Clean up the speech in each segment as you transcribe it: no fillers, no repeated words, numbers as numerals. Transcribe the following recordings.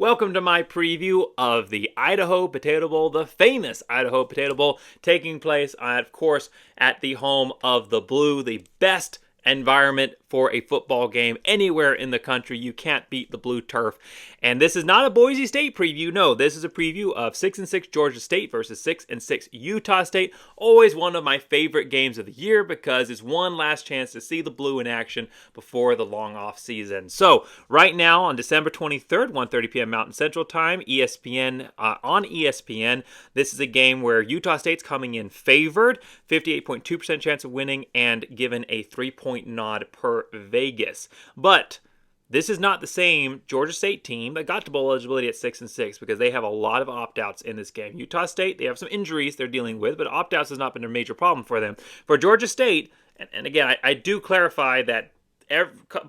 Welcome to my preview of the Idaho Potato Bowl, the famous Idaho Potato Bowl, taking place, of course, at the home of the Blue, the best environment for a football game anywhere in the country. You can't beat the blue turf. And this is not a Boise State preview. No, this is a preview of 6-6 Georgia State versus 6-6 Utah State. Always one of my favorite games of the year because it's one last chance to see the Blue in action before the long off season. So right now on December 23rd, 1:30 p.m. Mountain Central Time, ESPN on ESPN. This is a game where Utah State's coming in favored, 58.2% chance of winning, and given a 3-point nod per Vegas. But this is not the same Georgia State team that got to bowl eligibility at 6-6 because they have a lot of opt-outs in this game. Utah State, they have some injuries they're dealing with, but opt-outs has not been a major problem for them. For Georgia State, and again, I do clarify that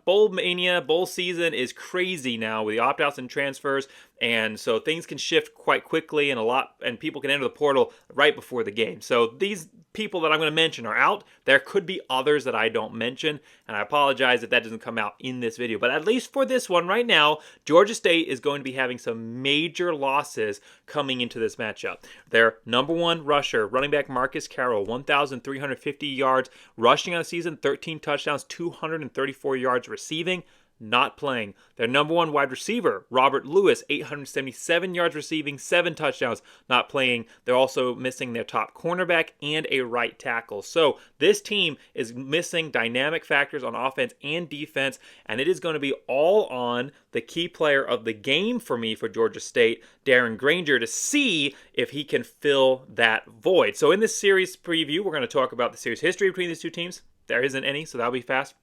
bowl mania, bowl season is crazy now with the opt-outs and transfers, and so things can shift quite quickly, and people can enter the portal right before the game. So these people that I'm going to mention are out. There could be others that I don't mention, and I apologize if that doesn't come out in this video. But at least for this one right now, Georgia State is going to be having some major losses coming into this matchup. Their number one rusher, running back Marcus Carroll, 1,350 yards rushing on the season, 13 touchdowns, 234 yards receiving, not playing. Their number one wide receiver, Robert Lewis, 877 yards receiving, 7 touchdowns, not playing. They're also missing their top cornerback and a right tackle. So this team is missing dynamic factors on offense and defense, and it is going to be all on the key player of the game for me for Georgia State, Darren Granger, to see if he can fill that void. So in this series preview, we're going to talk about the series history between these two teams. There isn't any, so that'll be fast.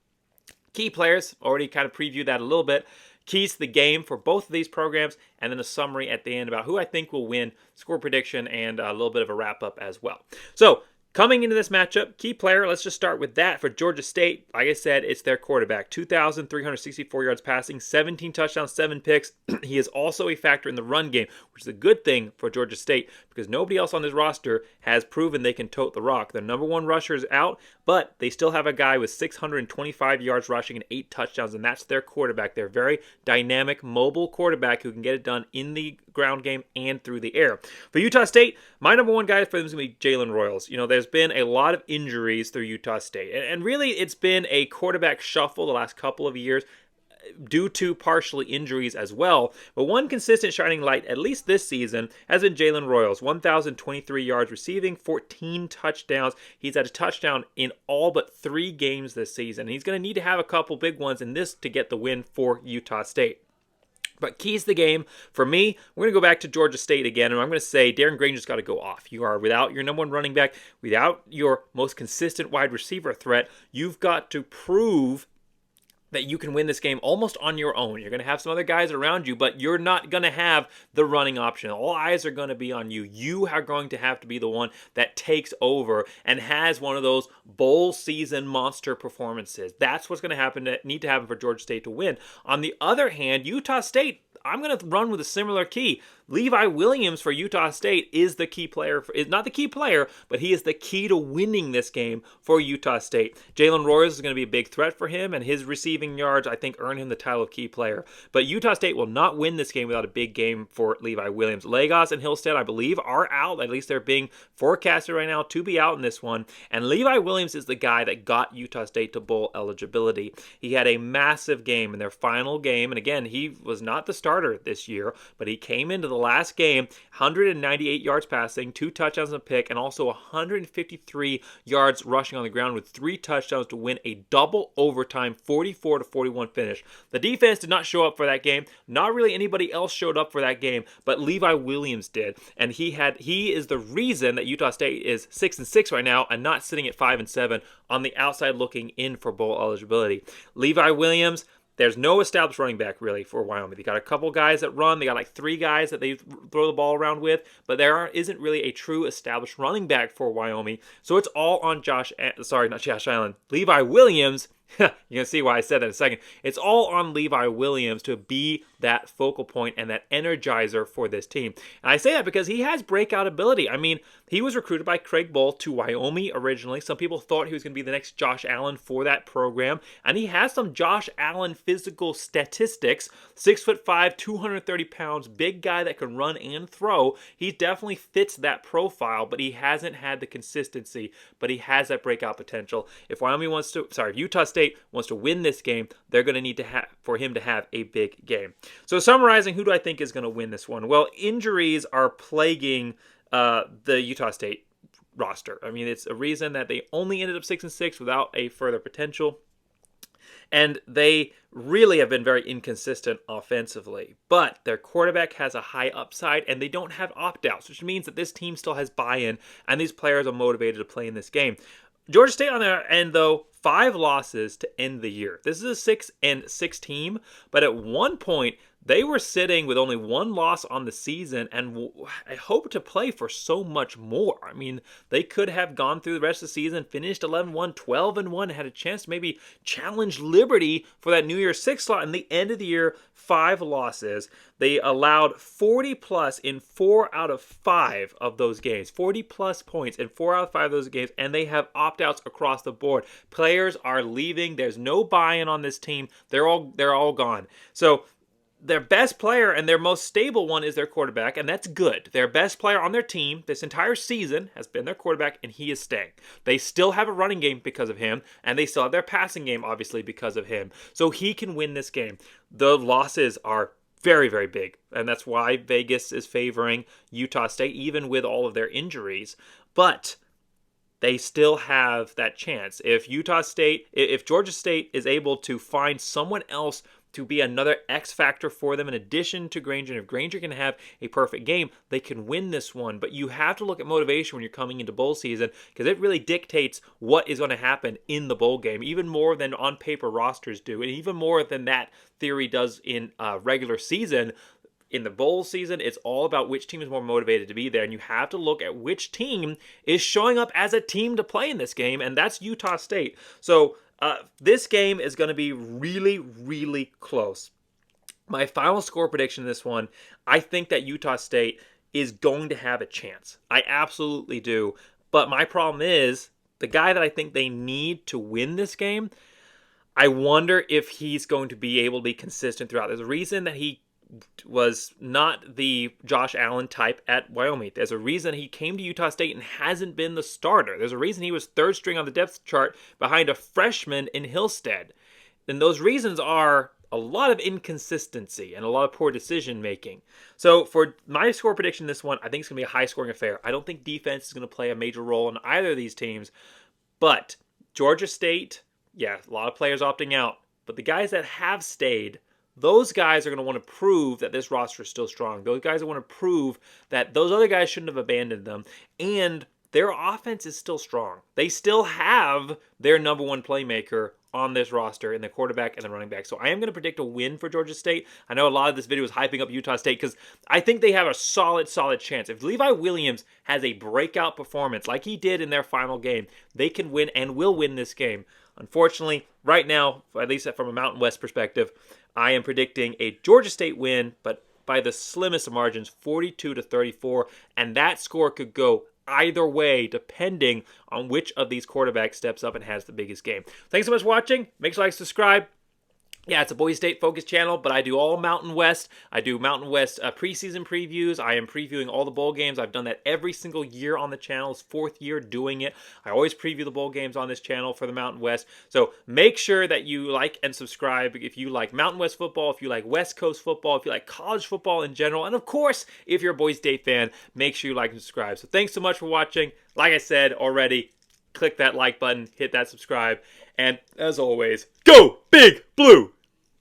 Key players, already kind of previewed that a little bit. Keys to the game for both of these programs, and then a summary at the end about who I think will win, score prediction, and a little bit of a wrap-up as well. So, coming into this matchup, key player, let's just start with that. For Georgia State, like I said, it's their quarterback. 2,364 yards passing, 17 touchdowns, 7 picks. He is also a factor in the run game, which is a good thing for Georgia State because nobody else on this roster has proven they can tote the rock. Their number one rusher is out, but they still have a guy with 625 yards rushing and 8 touchdowns, and that's their quarterback. They're very dynamic, mobile quarterback who can get it done in the ground game and through the air. For Utah State, my number one guy for them is going to be Jalen Royals. You know, there's been a lot of injuries through Utah State, and really it's been a quarterback shuffle the last couple of years due to partially injuries as well. But one consistent shining light, at least this season, has been Jalen Royals. 1,023 yards receiving, 14 touchdowns. He's had a touchdown in all but 3 games this season. And he's going to need to have a couple big ones in this to get the win for Utah State. But keys to the game, for me, we're going to go back to Georgia State again, and I'm going to say Darren Granger's got to go off. You are without your number one running back, without your most consistent wide receiver threat. You've got to prove that you can win this game almost on your own. You're going to have some other guys around you, but you're not going to have the running option. All eyes are going to be on you. You are going to have to be the one that takes over and has one of those bowl season monster performances. That's what's going to need to happen for Georgia State to win. On the other hand, Utah State, I'm going to run with a similar key. Levi Williams for Utah State is the key player. Is not the key player, but he is the key to winning this game for Utah State. Jalen Royals is going to be a big threat for him, and his receiving yards, I think, earn him the title of key player. But Utah State will not win this game without a big game for Levi Williams. Lagos and Hillstead, I believe, are out. At least they're being forecasted right now to be out in this one. And Levi Williams is the guy that got Utah State to bowl eligibility. He had a massive game in their final game, and again, he was not the starter this year, but he came into the last game, 198 yards passing, 2 touchdowns and a pick, and also 153 yards rushing on the ground with 3 touchdowns to win a double overtime 44-41 finish. The defense did not show up for that game. Not really anybody else showed up for that game, but Levi Williams did, and he is the reason that Utah State is 6-6 right now and not sitting at 5-7 on the outside looking in for bowl eligibility. Levi Williams, there's no established running back, really, for Wyoming. They got a couple guys that run. They got like 3 guys that they throw the ball around with. But there isn't really a true established running back for Wyoming. So it's all on Levi Williams You're going to see why I said that in a second. It's all on Levi Williams to be that focal point and that energizer for this team. And I say that because he has breakout ability. I mean, he was recruited by Craig Bohl to Wyoming originally. Some people thought he was going to be the next Josh Allen for that program. And he has some Josh Allen physical statistics. 6'5", 230 pounds, big guy that can run and throw. He definitely fits that profile, but he hasn't had the consistency. But he has that breakout potential. If Utah State wants to win this game, they're going to need to for him to have a big game. So summarizing, who do I think is going to win this one? Well, injuries are plaguing the Utah State roster. I mean, it's a reason that they only ended up 6-6 without a further potential. And they really have been very inconsistent offensively. But their quarterback has a high upside, and they don't have opt-outs, which means that this team still has buy-in, and these players are motivated to play in this game. Georgia State on their end, though, 5 losses to end the year. This is a 6-6 team, but at one point, they were sitting with only 1 loss on the season, and I hope to play for so much more. I mean, they could have gone through the rest of the season, finished 11-1, 12-1, had a chance to maybe challenge Liberty for that New Year's 6 slot. And the end of the year, 5 losses. They allowed 40-plus in 4 out of 5 of those games. 40-plus points in 4 out of 5 of those games, and they have opt-outs across the board. Players are leaving. There's no buy-in on this team. They're all gone. So their best player and their most stable one is their quarterback, and that's good. Their best player on their team this entire season has been their quarterback, and he is staying. They still have a running game because of him, and they still have their passing game, obviously, because of him. So he can win this game. The losses are very, very big, and that's why Vegas is favoring Utah State, even with all of their injuries. But they still have that chance. If Georgia State is able to find someone else to be another X factor for them in addition to Granger, and if Granger can have a perfect game, they can win this one. But you have to look at motivation when you're coming into bowl season, because it really dictates what is going to happen in the bowl game, even more than on paper rosters do, and even more than that theory does in regular season. In the bowl season, it's all about which team is more motivated to be there, and you have to look at which team is showing up as a team to play in this game, and that's Utah State. So this game is going to be really, really close. My final score prediction in this one, I think that Utah State is going to have a chance. I absolutely do. But my problem is, the guy that I think they need to win this game, I wonder if he's going to be able to be consistent throughout. There's a reason that he was not the Josh Allen type at Wyoming. There's a reason he came to Utah State and hasn't been the starter. There's a reason he was 3rd string on the depth chart behind a freshman in Hillstead. And those reasons are a lot of inconsistency and a lot of poor decision making. So for my score prediction this one, I think it's going to be a high scoring affair. I don't think defense is going to play a major role in either of these teams. But Georgia State, yeah, a lot of players opting out. But the guys that have stayed, those guys are going to want to prove that this roster is still strong. Those guys want to prove that those other guys shouldn't have abandoned them. And their offense is still strong. They still have their number one playmaker on this roster in the quarterback and the running back. So I am going to predict a win for Georgia State. I know a lot of this video is hyping up Utah State because I think they have a solid chance. If Levi Williams has a breakout performance like he did in their final game, they can win and will win this game. Unfortunately, right now, at least from a Mountain West perspective, I am predicting a Georgia State win, but by the slimmest of margins, 42-34, and that score could go either way depending on which of these quarterbacks steps up and has the biggest game. Thanks so much for watching. Make sure you like, subscribe. Yeah, it's a Boise State focused channel, but I do all Mountain West. I do Mountain West preseason previews. I am previewing all the bowl games. I've done that every single year on the channel. It's 4th year doing it. I always preview the bowl games on this channel for the Mountain West. So make sure that you like and subscribe if you like Mountain West football, if you like West Coast football, if you like college football in general. And of course, if you're a Boise State fan, make sure you like and subscribe. So thanks so much for watching. Like I said already, click that like button, hit that subscribe. And as always, go Big Blue!